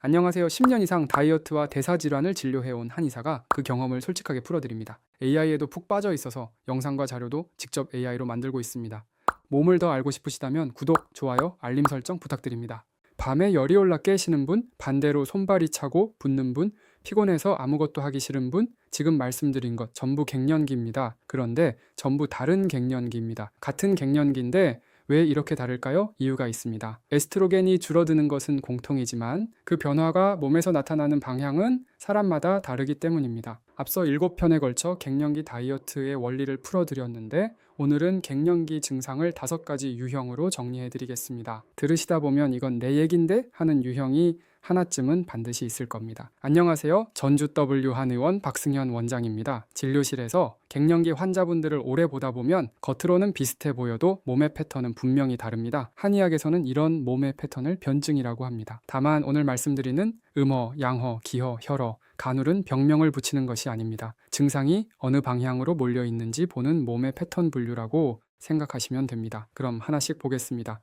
안녕하세요. 10년 이상 다이어트와 대사질환을 진료해온 한의사가 그 경험을 솔직하게 풀어드립니다. AI에도 푹 빠져 있어서 영상과 자료도 직접 AI로 만들고 있습니다. 몸을 더 알고 싶으시다면 구독, 좋아요, 알림 설정 부탁드립니다. 밤에 열이 올라 깨시는 분, 반대로 손발이 차고 붓는 분, 피곤해서 아무것도 하기 싫은 분, 지금 말씀드린 것 전부 갱년기입니다. 그런데 전부 다른 갱년기입니다. 같은 갱년기인데 왜 이렇게 다를까요? 이유가 있습니다. 에스트로겐이 줄어드는 것은 공통이지만 그 변화가 몸에서 나타나는 방향은 사람마다 다르기 때문입니다. 앞서 7편에 걸쳐 갱년기 다이어트의 원리를 풀어드렸는데 오늘은 갱년기 증상을 5가지 유형으로 정리해드리겠습니다. 들으시다 보면 이건 내 얘긴데 하는 유형이 하나쯤은 반드시 있을 겁니다. 안녕하세요. 전주 W 한의원 박승현 원장입니다. 진료실에서 갱년기 환자분들을 오래 보다 보면 겉으로는 비슷해 보여도 몸의 패턴은 분명히 다릅니다. 한의학에서는 이런 몸의 패턴을 변증이라고 합니다. 다만 오늘 말씀드리는 음허, 양허, 기허, 혈허, 간울은 병명을 붙이는 것이 아닙니다. 증상이 어느 방향으로 몰려 있는지 보는 몸의 패턴 분류라고 생각하시면 됩니다. 그럼 하나씩 보겠습니다.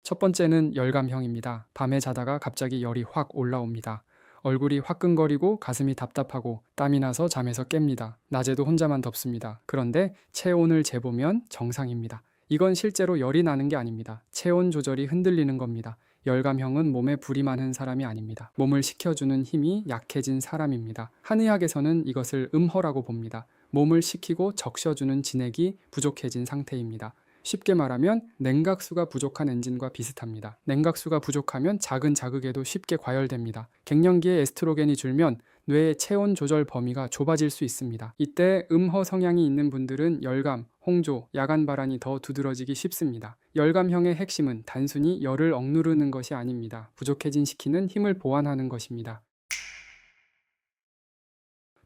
첫 번째는 열감형입니다. 밤에 자다가 갑자기 열이 확 올라옵니다. 얼굴이 화끈거리고 가슴이 답답하고 땀이 나서 잠에서 깹니다. 낮에도 혼자만 덥습니다. 그런데 체온을 재보면 정상입니다. 이건 실제로 열이 나는 게 아닙니다. 체온 조절이 흔들리는 겁니다. 열감형은 몸에 불이 많은 사람이 아닙니다. 몸을 식혀주는 힘이 약해진 사람입니다. 한의학에서는 이것을 음허라고 봅니다. 몸을 식히고 적셔주는 진액이 부족해진 상태입니다. 쉽게 말하면 냉각수가 부족한 엔진과 비슷합니다. 냉각수가 부족하면 작은 자극에도 쉽게 과열됩니다. 갱년기에 에스트로겐이 줄면 뇌의 체온 조절 범위가 좁아질 수 있습니다. 이때 음허 성향이 있는 분들은 열감, 홍조, 야간 발환이 더 두드러지기 쉽습니다. 열감형의 핵심은 단순히 열을 억누르는 것이 아닙니다. 부족해진 식히는 힘을 보완하는 것입니다.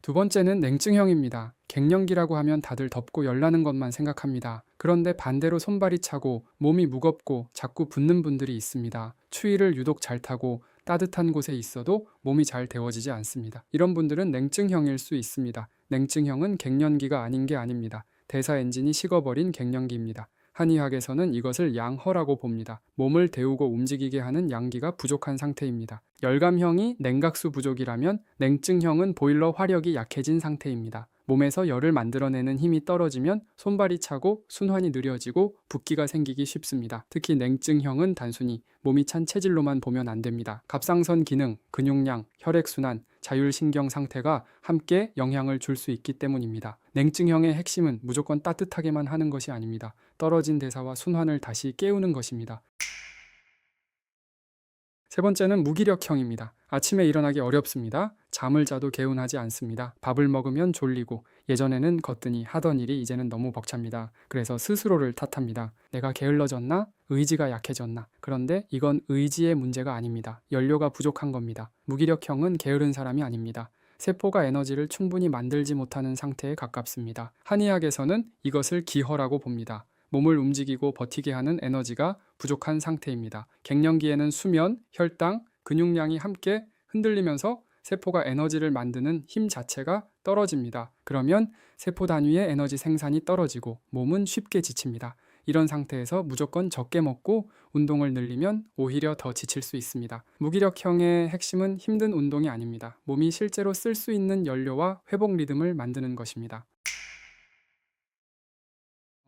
두 번째는 냉증형입니다. 갱년기라고 하면 다들 덥고 열나는 것만 생각합니다. 그런데 반대로 손발이 차고 몸이 무겁고 자꾸 붓는 분들이 있습니다. 추위를 유독 잘 타고 따뜻한 곳에 있어도 몸이 잘 데워지지 않습니다. 이런 분들은 냉증형일 수 있습니다. 냉증형은 갱년기가 아닌 게 아닙니다. 대사 엔진이 식어버린 갱년기입니다. 한의학에서는 이것을 양허라고 봅니다. 몸을 데우고 움직이게 하는 양기가 부족한 상태입니다. 열감형이 냉각수 부족이라면 냉증형은 보일러 화력이 약해진 상태입니다. 몸에서 열을 만들어내는 힘이 떨어지면 손발이 차고 순환이 느려지고 붓기가 생기기 쉽습니다. 특히 냉증형은 단순히 몸이 찬 체질로만 보면 안 됩니다. 갑상선 기능, 근육량, 혈액순환, 자율신경 상태가 함께 영향을 줄 수 있기 때문입니다. 냉증형의 핵심은 무조건 따뜻하게만 하는 것이 아닙니다. 떨어진 대사와 순환을 다시 깨우는 것입니다. 세 번째는 무기력형입니다. 아침에 일어나기 어렵습니다. 잠을 자도 개운하지 않습니다. 밥을 먹으면 졸리고 예전에는 거뜬히 하던 일이 이제는 너무 벅찹니다. 그래서 스스로를 탓합니다. 내가 게을러졌나? 의지가 약해졌나? 그런데 이건 의지의 문제가 아닙니다. 연료가 부족한 겁니다. 무기력형은 게으른 사람이 아닙니다. 세포가 에너지를 충분히 만들지 못하는 상태에 가깝습니다. 한의학에서는 이것을 기허라고 봅니다. 몸을 움직이고 버티게 하는 에너지가 부족한 상태입니다. 갱년기에는 수면, 혈당, 근육량이 함께 흔들리면서 세포가 에너지를 만드는 힘 자체가 떨어집니다. 그러면 세포 단위의 에너지 생산이 떨어지고 몸은 쉽게 지칩니다. 이런 상태에서 무조건 적게 먹고 운동을 늘리면 오히려 더 지칠 수 있습니다. 무기력형의 핵심은 힘든 운동이 아닙니다. 몸이 실제로 쓸 수 있는 연료와 회복 리듬을 만드는 것입니다.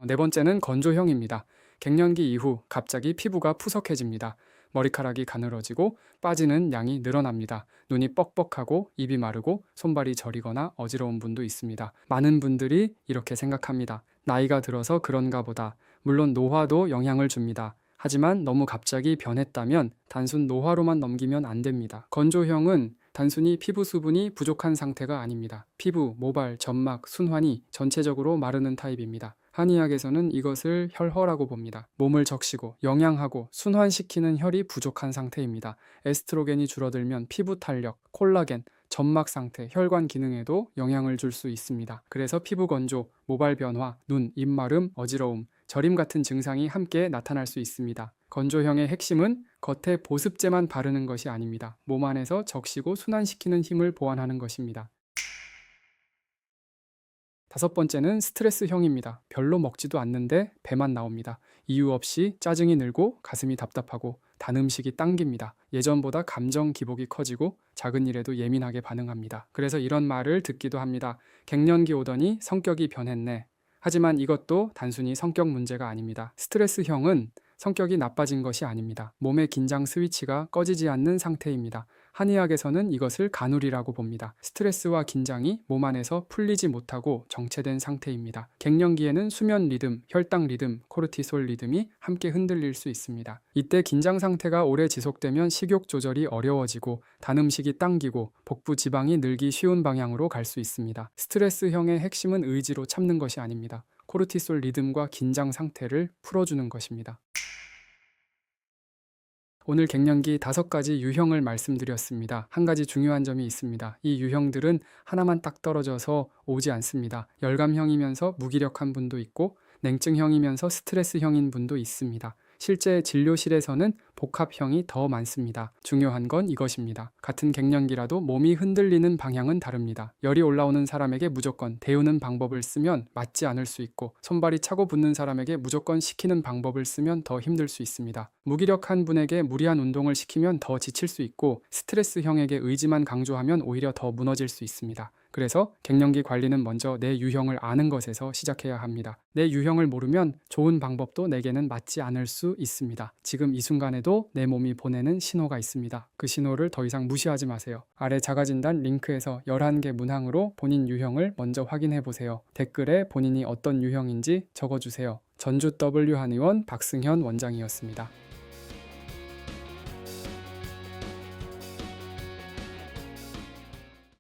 네 번째는 건조형입니다. 갱년기 이후 갑자기 피부가 푸석해집니다. 머리카락이 가늘어지고 빠지는 양이 늘어납니다. 눈이 뻑뻑하고 입이 마르고 손발이 저리거나 어지러운 분도 있습니다. 많은 분들이 이렇게 생각합니다. 나이가 들어서 그런가 보다. 물론 노화도 영향을 줍니다. 하지만 너무 갑자기 변했다면 단순 노화로만 넘기면 안 됩니다. 건조형은 단순히 피부 수분이 부족한 상태가 아닙니다. 피부, 모발, 점막, 순환이 전체적으로 마르는 타입입니다. 한의학에서는 이것을 혈허라고 봅니다. 몸을 적시고 영양하고 순환시키는 혈이 부족한 상태입니다. 에스트로겐이 줄어들면 피부 탄력, 콜라겐, 점막 상태, 혈관 기능에도 영향을 줄 수 있습니다. 그래서 피부 건조, 모발 변화, 눈, 입 마름, 어지러움, 저림 같은 증상이 함께 나타날 수 있습니다. 건조형의 핵심은 겉에 보습제만 바르는 것이 아닙니다. 몸 안에서 적시고 순환시키는 힘을 보완하는 것입니다. 다섯 번째는 스트레스형입니다. 별로 먹지도 않는데 배만 나옵니다. 이유 없이 짜증이 늘고 가슴이 답답하고 단 음식이 당깁니다. 예전보다 감정 기복이 커지고 작은 일에도 예민하게 반응합니다. 그래서 이런 말을 듣기도 합니다. 갱년기 오더니 성격이 변했네. 하지만 이것도 단순히 성격 문제가 아닙니다. 스트레스형은 성격이 나빠진 것이 아닙니다. 몸의 긴장 스위치가 꺼지지 않는 상태입니다. 한의학에서는 이것을 간울이라고 봅니다. 스트레스와 긴장이 몸 안에서 풀리지 못하고 정체된 상태입니다. 갱년기에는 수면 리듬, 혈당 리듬, 코르티솔 리듬이 함께 흔들릴 수 있습니다. 이때 긴장 상태가 오래 지속되면 식욕 조절이 어려워지고 단 음식이 당기고 복부 지방이 늘기 쉬운 방향으로 갈 수 있습니다. 스트레스형의 핵심은 의지로 참는 것이 아닙니다. 코르티솔 리듬과 긴장 상태를 풀어주는 것입니다. 오늘 갱년기 5가지 유형을 말씀드렸습니다. 한 가지 중요한 점이 있습니다. 이 유형들은 하나만 딱 떨어져서 오지 않습니다. 열감형이면서 무기력한 분도 있고 냉증형이면서 스트레스형인 분도 있습니다. 실제 진료실에서는 복합형이 더 많습니다. 중요한 건 이것입니다. 같은 갱년기라도 몸이 흔들리는 방향은 다릅니다. 열이 올라오는 사람에게 무조건 데우는 방법을 쓰면 맞지 않을 수 있고, 손발이 차고 붙는 사람에게 무조건 식히는 방법을 쓰면 더 힘들 수 있습니다. 무기력한 분에게 무리한 운동을 시키면 더 지칠 수 있고, 스트레스형에게 의지만 강조하면 오히려 더 무너질 수 있습니다. 그래서 갱년기 관리는 먼저 내 유형을 아는 것에서 시작해야 합니다. 내 유형을 모르면 좋은 방법도 내게는 맞지 않을 수 있습니다. 지금 이 순간에도 내 몸이 보내는 신호가 있습니다. 그 신호를 더 이상 무시하지 마세요. 아래 자가진단 링크에서 11개 문항으로 본인 유형을 먼저 확인해 보세요. 댓글에 본인이 어떤 유형인지 적어주세요. 전주 W 한의원 박승현 원장이었습니다.